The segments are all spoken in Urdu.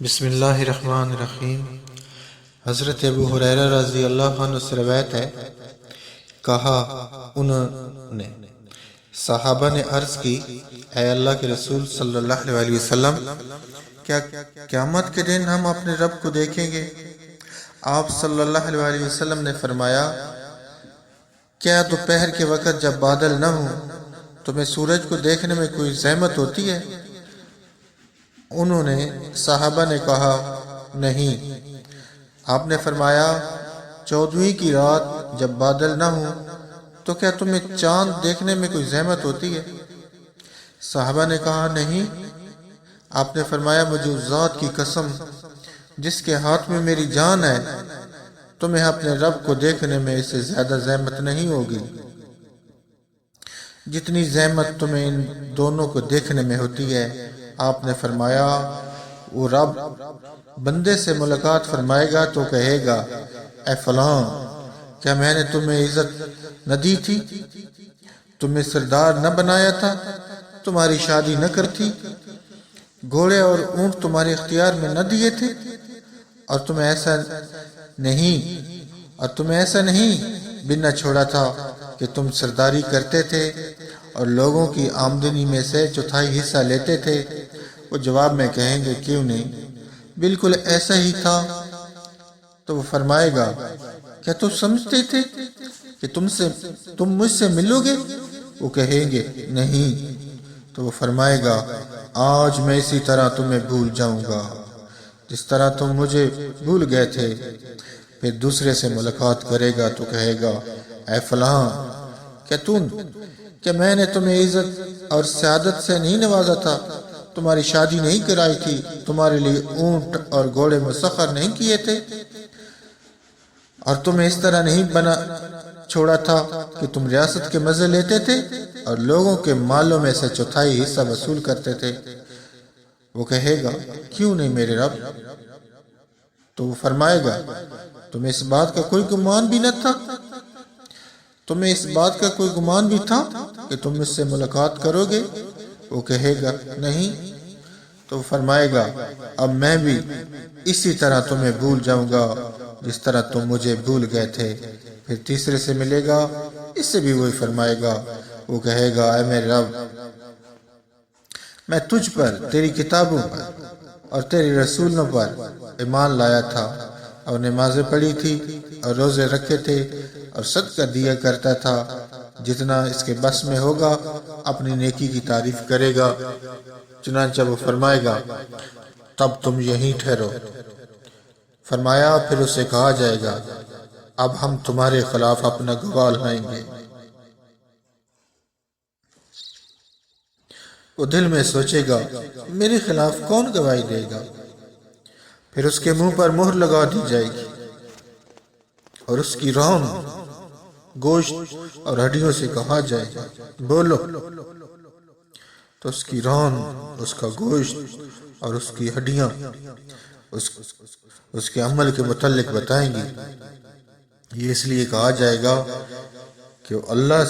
بسم اللہ الرحمن الرحیم۔ حضرت ابو ہریرہ رضی اللہ عنہ سے روایت ہے، کہا انہوں نے صحابہ نے عرض کی، اے اللہ کے رسول صلی اللہ علیہ وسلم، کیا قیامت کے دن ہم اپنے رب کو دیکھیں گے؟ آپ صلی اللہ علیہ وسلم نے فرمایا، کیا دوپہر کے وقت جب بادل نہ ہوں تمہیں سورج کو دیکھنے میں کوئی زحمت ہوتی ہے؟ انہوں نے صحابہ نے کہا، نہیں۔ آپ نے فرمایا، 14ویں کی رات جب بادل نہ ہوں تو کیا تمہیں چاند دیکھنے میں کوئی زحمت ہوتی ہے؟ صحابہ نے کہا، نہیں۔ آپ نے فرمایا، مجھے اس ذات کی قسم جس کے ہاتھ میں میری جان ہے، تمہیں اپنے رب کو دیکھنے میں اس سے زیادہ زحمت نہیں ہوگی جتنی زحمت تمہیں ان دونوں کو دیکھنے میں ہوتی ہے۔ آپ نے فرمایا، وہ رب بندے سے ملاقات فرمائے گا تو کہے گا، اے فلاں، کیا میں نے تمہیں عزت نہ دی تھی؟ تمہیں سردار نہ بنایا تھا؟ تمہاری شادی نہ کرتی؟ گھوڑے اور اونٹ تمہارے اختیار میں نہ دیے تھے؟ اور تمہیں ایسا نہیں بھی نہ چھوڑا تھا کہ تم سرداری کرتے تھے اور لوگوں کی آمدنی میں سے چوتھائی حصہ لیتے تھے؟ وہ جواب میں کہیں گے، کیوں نہیں، بالکل ایسا ہی تھا۔ تو وہ فرمائے گا، کیا تم سمجھتے تھے کہ تم مجھ سے ملو گے؟ وہ کہیں گے، نہیں۔ تو وہ فرمائے گا، آج میں اسی طرح تمہیں بھول جاؤں گا جس طرح تم مجھے بھول گئے تھے۔ پھر دوسرے سے ملاقات کرے گا تو کہے گا، اے فلاں، کیا میں نے تمہیں عزت اور سعادت سے نہیں نوازا تھا؟ تمہاری شادی نہیں کرائی تھی؟ تمہارے لیے اونٹ اور گھوڑے مسخر نہیں کیے تھے؟ اور تمہیں اس طرح نہیں بنا چھوڑا تھا کہ تم ریاست کے مزے لیتے تھے اور لوگوں کے مالوں میں سے چوتھائی حصہ وصول کرتے تھے؟ وہ کہے گا، کیوں نہیں میرے رب۔ تو وہ فرمائے گا، تمہیں اس بات کا کوئی گمان بھی نہ تھا؟ تمہیں اس بات کا کوئی گمان بھی تھا کہ تم مجھ سے ملاقات کرو گے؟ وہ کہے گا، نہیں۔ تو وہ فرمائے گا، اب میں بھی اسی طرح تمہیں بھول جاؤں گا جس طرح تم مجھے بھول گئے تھے۔ پھر تیسرے سے ملے گا، اس سے بھی وہی فرمائے گا۔ وہ کہے گا، اے میرے رب، میں تجھ پر، تیری کتابوں پر اور تیری رسولوں پر ایمان لایا تھا اور نمازیں پڑھی تھی اور روزے رکھے تھے اور صدقہ دیا کرتا تھا، جتنا اس کے بس میں ہوگا اپنی نیکی کی تعریف کرے گا۔ چنانچہ وہ فرمائے گا، تب تم یہیں ٹھہرو۔ فرمایا، پھر اسے کہا جائے گا، اب ہم تمہارے خلاف اپنا گواہ لائیں گے۔ وہ دل میں سوچے گا، میرے خلاف کون گواہی دے گا؟ پھر اس کے منہ پر مہر لگا دی جائے گی اور اس کی رون، گوشت اور ہڈیوں سے کہا جائے گا، بولو۔ تو اس کی رون، اس کا گوشت اور اس کی ہڈیاں اس کے عمل کے متعلق بتائیں گی۔ یہ اس لیے کہا جائے گا کہ اللہ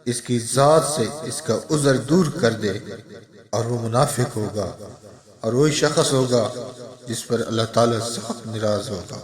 اس کی ذات سے اس کا عذر دور کر دے، اور وہ منافق ہوگا اور وہی شخص ہوگا جس پر اللہ تعالیٰ سخت ناراض ہوگا۔